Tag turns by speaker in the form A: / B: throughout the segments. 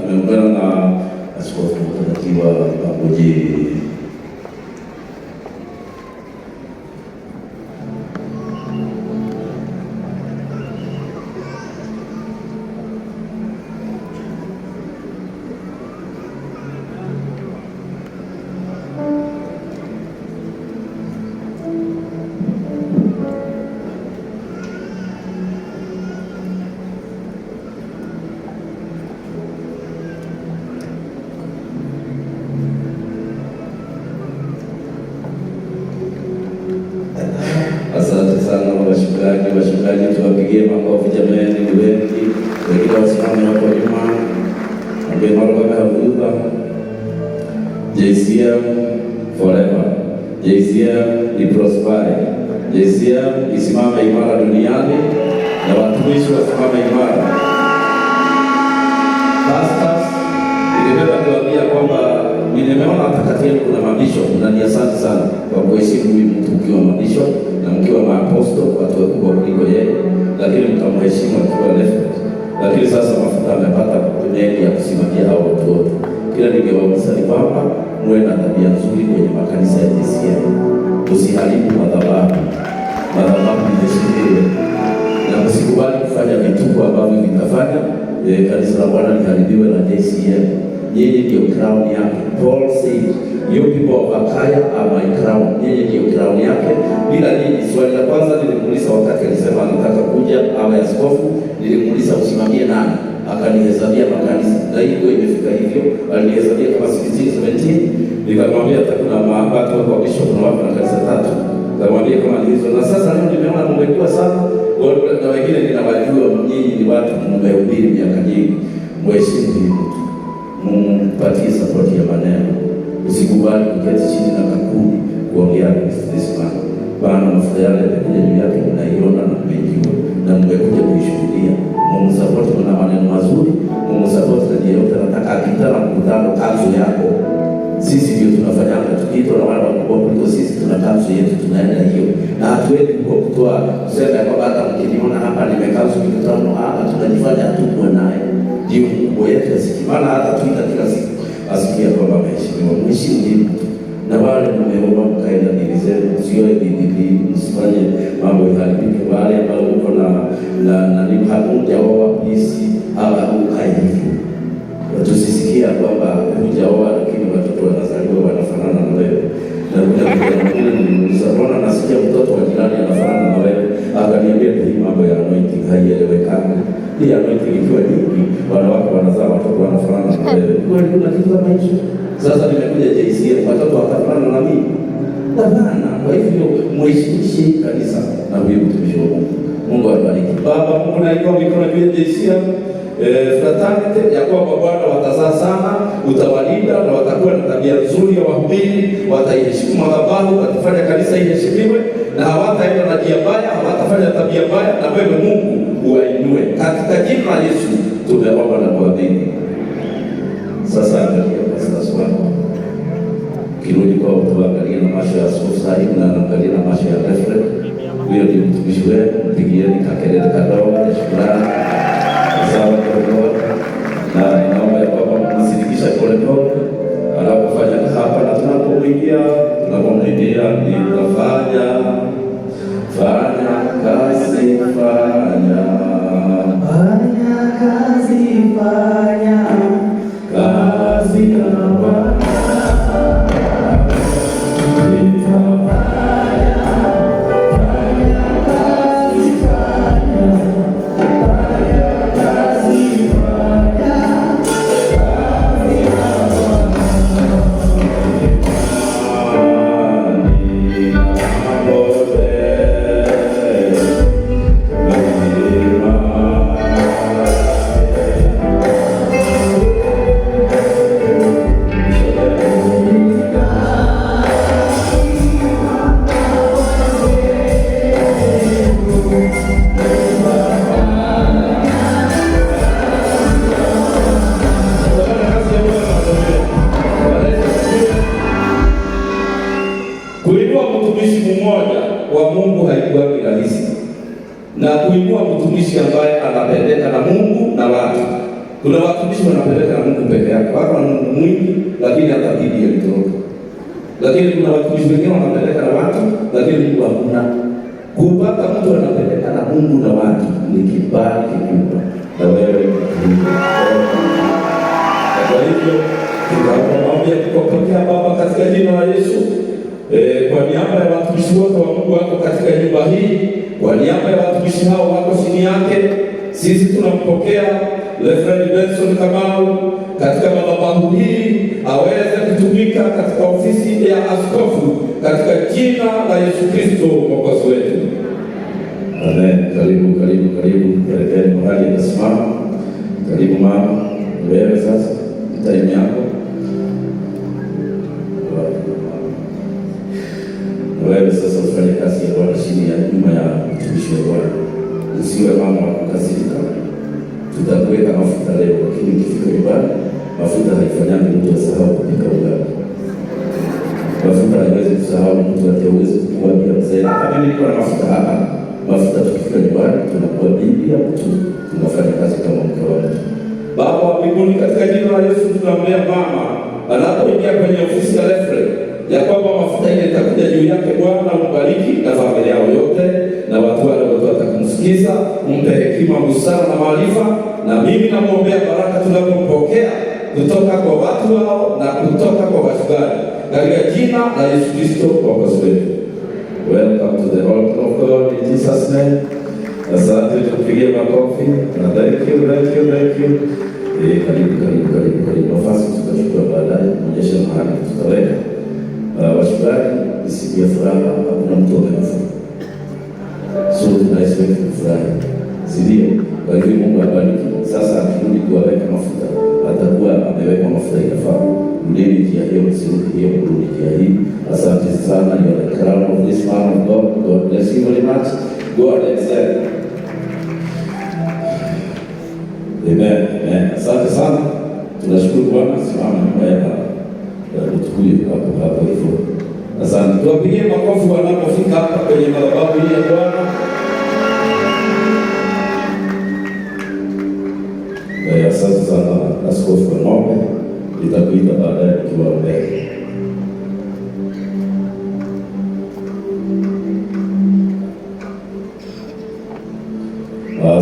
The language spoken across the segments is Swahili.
A: tumeungana na Askofu Mtarajiwa Mangojiri. Asante sana washikaji, tuwapigie makofi jamani, ni wengi. Wengine wasimame hapo nyuma. Havuka JCM forever. JCM iprosper. JCM isimame imara duniani na watumishi wasimame imara. Pastors, ningependa kuambia kwamba nimeona watakatifu yenu kuna mabishop na ni asante sana kwa kuheshimu huyu mtu mkiwa mabishop na mkiwa maapostol, watu wakubwa kuliko yeye, lakini mtamheshimu akiwa reverend. Lakini sasa mafuta amepata mengi ya kusimamia hao watu wote. Kila ningewaomba ni kwamba muwe na tabia nzuri kwenye makanisa ya JCM. Usiharibu madhabahu. Madhabahu iheshimiwe. Na msikubali kufanya vituko ambavyo vitafanya kanisa la Bwana liharibiwe na JCM. Yeye ndio crown yake. Paul said, "You people of Achaia are my crown." Yeye ndio crown yake. Bila nini? Swali la kwanza nilimuuliza wakati alisema anataka kuja awe askofu, nilimuuliza usimamie nani? Akanihesabia makanisa. Na hiyo imefika hivyo, alinihesabia kama 16 17. Nikamwambia kuna maabatu kwa bishop na watu na kanisa tatu. Nikamwambia kama hizo. Na sasa leo nimeona mmekuwa sana. Na wengine ninawajua nyinyi ni watu mmehubiri miaka nyingi. Mheshimu mpatie support ya maneno. Usikubali kuketi chini na kakuni kuongea Krisma. Bana mafuta yale yamekuja juu yake, mnaiona na mmejua na mmekuja kuishuhudia. Mungu support na maneno mazuri, Mungu support na ndio tunataka akitana mkutano kazi yako. Sisi ndio tunafanya tukiitwa na wale wakubwa kuliko sisi, tuna kazi yetu tunaenda hiyo. Na hatuwezi kutoa kusema kwamba hata mkiniona hapa nimekaa mkutano hapa tunajifanya tuko naye. Ndio mkubwa yetu asikimana hata tuita kila siku asikia kwamba ameheshimiwa. Mheshimu na wale mmeomba mkaenda dini zenu, sio dini msifanye mambo yaharibike. Wale ambao uko na ni hakuja wao polisi au ukai hivyo. Tusisikia kwamba hujaoa lakini watoto wanazaliwa wanafanana na wewe. Na kuna mbona nasikia mtoto wa jirani anafanana na wewe, akaniambia hii mambo ya anointing haielewekani. Hii anointing ikiwa nyingi, wanawake wanazaa watoto wanafanana na wewe. Kwani kuna kitu kama hicho? Sasa nimekuja JCM, watoto watafanana na mimi? Hapana. Kwa hivyo mheshimishe kanisa na huyu mtumishi wa Mungu. Mungu awabariki. Baba Mungu, nainua mikono juu ya JCM fraternity ya kwamba Bwana watazaa sana, utawalinda na watakuwa na tabia nzuri ya wahubiri, wataiheshimu madhabahu, watafanya kanisa iheshimiwe na hawataenda na nia mbaya, hawatafanya tabia mbaya, na wewe Mungu uwainue katika jina la Yesu tumeomba na kuamini. Sasa angalia pastors wako, kirudi kwa utuangalie na macho ya askofu Said na angalia na macho ya reverend. Huyo ndio mtumishi wenu, mpigieni kakelele kadogo ya shukrani. Sawa kwa na naomba ya kwamba mnasidikisha polepole anapofanya hapa na tunapomwingia ni tunafanya kazi Kuna watumishi wanapeleka na Mungu peke yake, wako na Mungu mwingi lakini hata bidii ilitoroka. Lakini kuna watumishi wengine wanapeleka na watu lakini Mungu hakuna. Kupata mtu anapeleka na Mungu na watu ni kibali kikubwa. Na wewe kwa hivyo tunaomba kupokea Baba katika jina la Yesu. Kwa niaba ya watumishi wote wa Mungu wako katika nyumba hii, kwa niaba ya watumishi hao wako chini yake, sisi tunampokea Reverend Benson Kamau katika madhabahu hii aweze kutumika katika ofisi ya askofu katika jina la Yesu Kristo Mwokozi wetu. Amen. Karibu. Pelekeni mahali atasimama. Karibu mama. Wewe sasa time yako. Wewe sasa ufanye kazi ya Bwana chini ya nyuma ya mtumishi wa Bwana. Usiwe mama wa kukasirika. Tutakuweka mafuta leo, lakini ukifika nyumbani mafuta haifanyangi mtu asahau kupika ugali. Mafuta haiwezi kusahau mtu ataweza kuwa bila mzee. Kama niko na mafuta hapa, mafuta tukifika nyumbani tunakuwa bibi ya mtu, tunafanya kazi kama mke wa mtu. Baba wa mbinguni, katika jina la Yesu tunaombea mama anapoingia kwenye ofisi ya Reverend ya kwamba mafuta ile itakuja juu yake. Bwana umbariki na familia yao yote na watu wale wote watakumsikiza, umpe hekima, busara na maarifa. Na mimi namuombea baraka tunapompokea kutoka kwa watu wao na kutoka kwa wachungaji katika jina la Yesu Kristo Mwokozi wetu. Welcome to the altar of God in Jesus name. Asante, tupigie makofi na thank you. Karibu. Nafasi tutachukua baadaye kuonyesha mahali tutaweka. Wachungaji, siku ya furaha, hakuna mtu amekufa. So tunaishi kufurahi. Ndio. Kwa hivyo Mungu abariki. Sasa akirudi kuweka mafuta, atakuwa ameweka mafuta inafaa. Mlini njia hiyo, msirudi hiyo, mrudi njia hii. Asante sana. You are the crown of this man of God. God bless you very much. God excel. Amen. Asante sana. Tunashukuru Bwana. Simama mbele tukuye hapo hivyo. Asante. Tuwapigie makofi wanapofika hapa kwenye madhabahu hii ya Bwana. Asante sana askofu wa Ng'ombe. Nitakuita baadaye nikiwa mbele.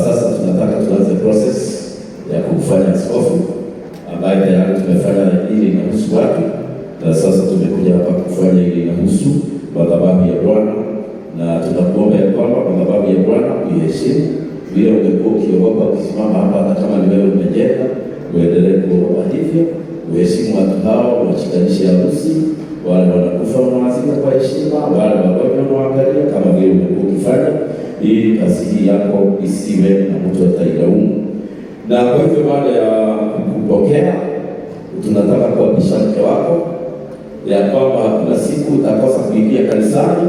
A: Sasa tunataka tuanze process ya kufanya askofu ambaye tayari tumefanya ili inahusu watu, na sasa tumekuja hapa kufanya ili inahusu madhabahu ya Bwana. Na tunakuomba ya kwamba madhabahu ya Bwana uiheshimu vile umekuwa ukiogopa ukisimama hapa, hata kama ni wewe umejenga, uendelee kuogopa hivyo. Uheshimu watu hao, washikanishe harusi, wale wanakufa unawazika kwa heshima, wale wagonjwa unaangalia kama vile umekuwa ukifanya, ili kazi hii yako isiwe na mtu atailaumu. Na kwa hivyo baada ya kupokea, tunataka kuapisha mke wako ya kwamba hakuna siku utakosa kuingia kanisani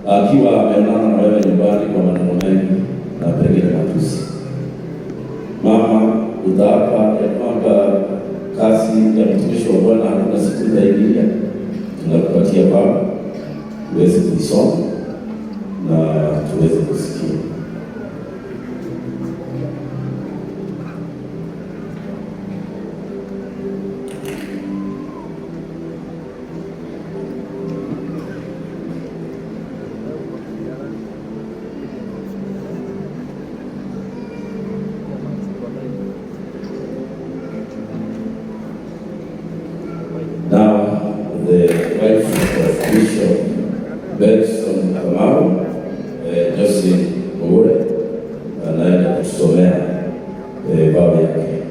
A: akiwa ameonana na wewe nyumbani kwa maneno mengi na pengine matusi. Mama, utaapa ya kwamba kazi ya mtumishi wa Bwana hakuna siku itaingia. Tunakupatia Baba uweze kuisoma na tuweze kusikia. Now, the wife of Bishop Benson Kamau, Jocelyn Mugure, anaenda kutusomea baba yake.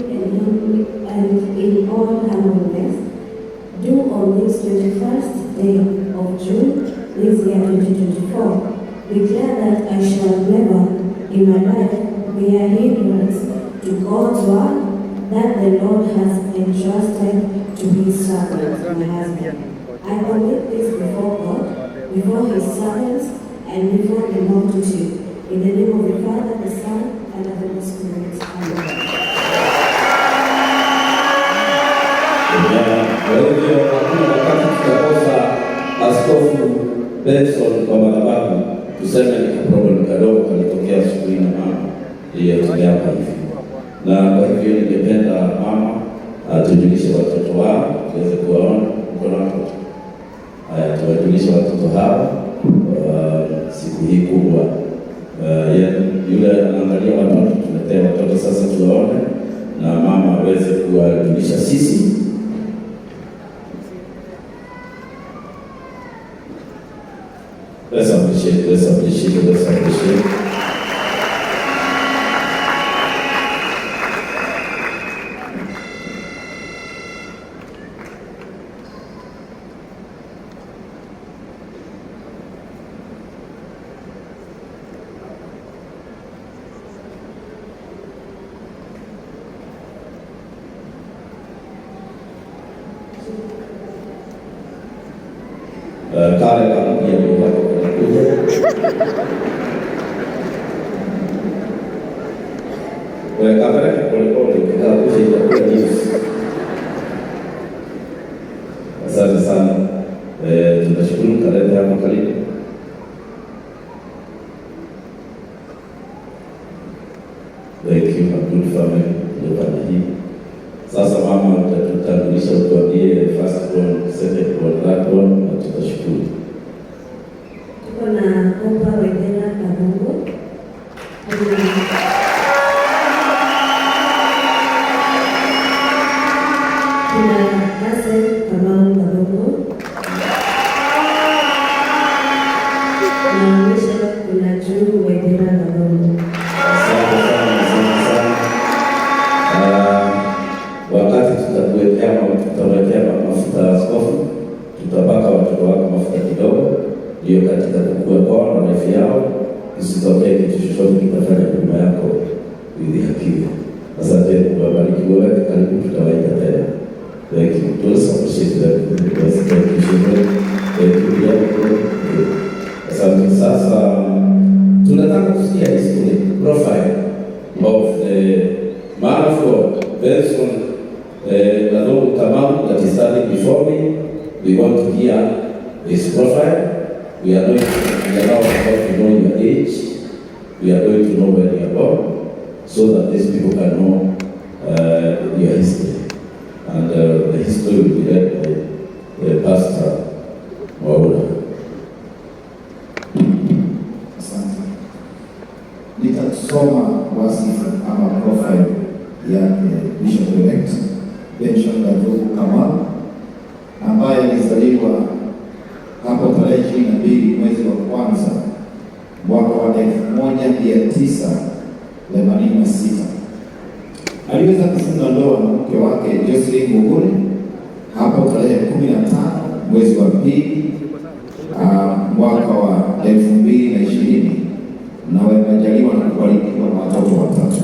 B: And in all humbleness, do on this 21st day of June, this year 2024, declare that I shall never in my life be a hindrance to God's word that the Lord has entrusted to his servant, my husband. I commit this before God, before his servants, and before the multitude. In the name of the Father, the Son, and of the Holy Spirit. Amen.
A: Kwa hivyo hakuna wakati tutakosa Askofu Benson kwa madhabahu. tuseme ni problem kadogo kalitokea asubuhi na mama iliyotokea hapa hivi, na kwa hivyo ningependa mama atujulishe watoto wao tuweze kuwaona mkono wako. Haya, tuwajulishe watoto hao siku hii kubwa. Yule anaangalia watoto, tuletee watoto sasa tuwaone, na mama aweze kuwajulisha sisi. Let's appreciate. Kale kama pia ni wako kuja. Wewe kamera pole kwa kuja news. Asante sana. Tunashukuru kalenda yako karibu. Thank you, my good family. Hii sasa mama tutatambulisha, utuambie first born, second born, third born, na tutashukuru.
B: Tuko na Opa Wekera Kabongo. Kuna Hasan Kamau Kabongo. Na mwisho kuna Juu Wekera Kabongo.
A: Asante sana. Wakati tutawekea mafuta ya askofu, tutapaka watoto wako mafuta kidogo, hiyo katika kukua kwao na refu yao, isitokee kitu chochote kitafanya nyuma yako ili hakika. Asante kwa bariki wewe, karibu tutawaita tena. Thank you. Asante. Sasa tunataka kusikia history profile of the man of God, very soon. Ladongo Kamau that is standing before me, we want to hear his profile. We are now about to know your age. We are going to know where you are born, so that these people can know your history. And the history will be read by Pastor Mwaura.
C: Asante. Nitasoma wasifu ama profile yake Bishop Elect Benson Ladongo Kamau, ambaye alizaliwa hapo tarehe 22 mwezi wa kwanza mwaka wa 1986. Aliweza kufunga ndoa na mke wake Jocelyn Muguni hapo tarehe 15 mwezi wa pili mwaka wa 2020, na wamejaliwa na kubarikiwa na watoto watatu.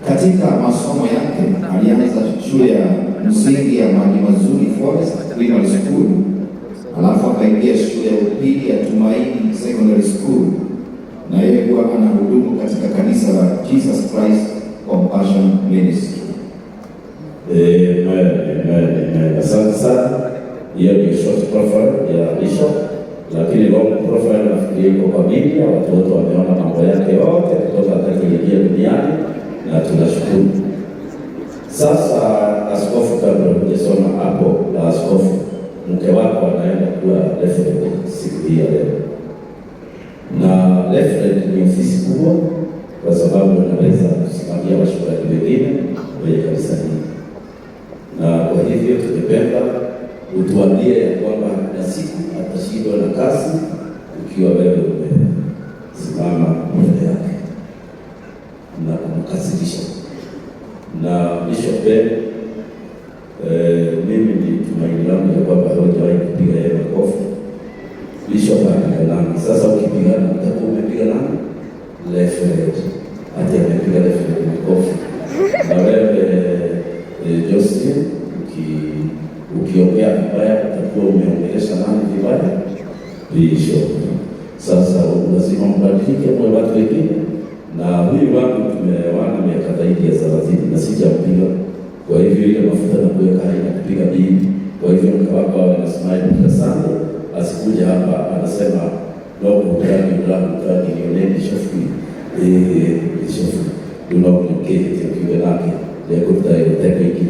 C: Katika masomo yake alianza shule ya msingi ya Maji Mazuri Forest Primary School, alafu akaingia shule ya upili ya Tumaini Secondary School, na yeye kuwa anahudumu katika kanisa la Jesus Christ Compassion Ministry.
A: Amen. Asante sana. Hiyo ni short profile ya Bishop, lakini long profile nafikiri iko kwa Biblia. Watu wote wameona mambo yake yote kutoka akaingia duniani, na tunashukuru. Sasa askofu, kabla hujasoma hapo la askofu, mke wako anaenda kuwa referent siku hii ya leo, na referent ni ofisi kubwa kwa sababu anaweza kusimamia washiriki wengine kwenye kanisa hili, na kwa hivyo tungependa utuambie ya kwamba na siku atashindwa na kazi ukiwa wewe umesimama mbele yake na kumkasirisha. Na Bishop mimi ni tumaini langu ya kwamba hawajawahi kupiga yeye makofi. Bishop anapiga. Sasa ukipigana utakuwa umepiga nani? Left leg. Hata amepiga left leg makofi. Na wewe Jocelyn, ukiongea vibaya utakuwa umeongelesha nani vibaya? Bishop. Sasa lazima mbadilike mwe watu wengine. Na huyu wangu tumewana miaka zaidi ya 30 na sijampiga. Kwa hivyo ile mafuta na kuweka haina kupiga bibi. Kwa hivyo mke wako awe na smile kila sana, asikuja hapa anasema ndio kukutana ndĩraruta nĩone Bishop Bishop rĩu no mũnyũkĩte kiugo nake ndekũruta ĩgũteka ingĩ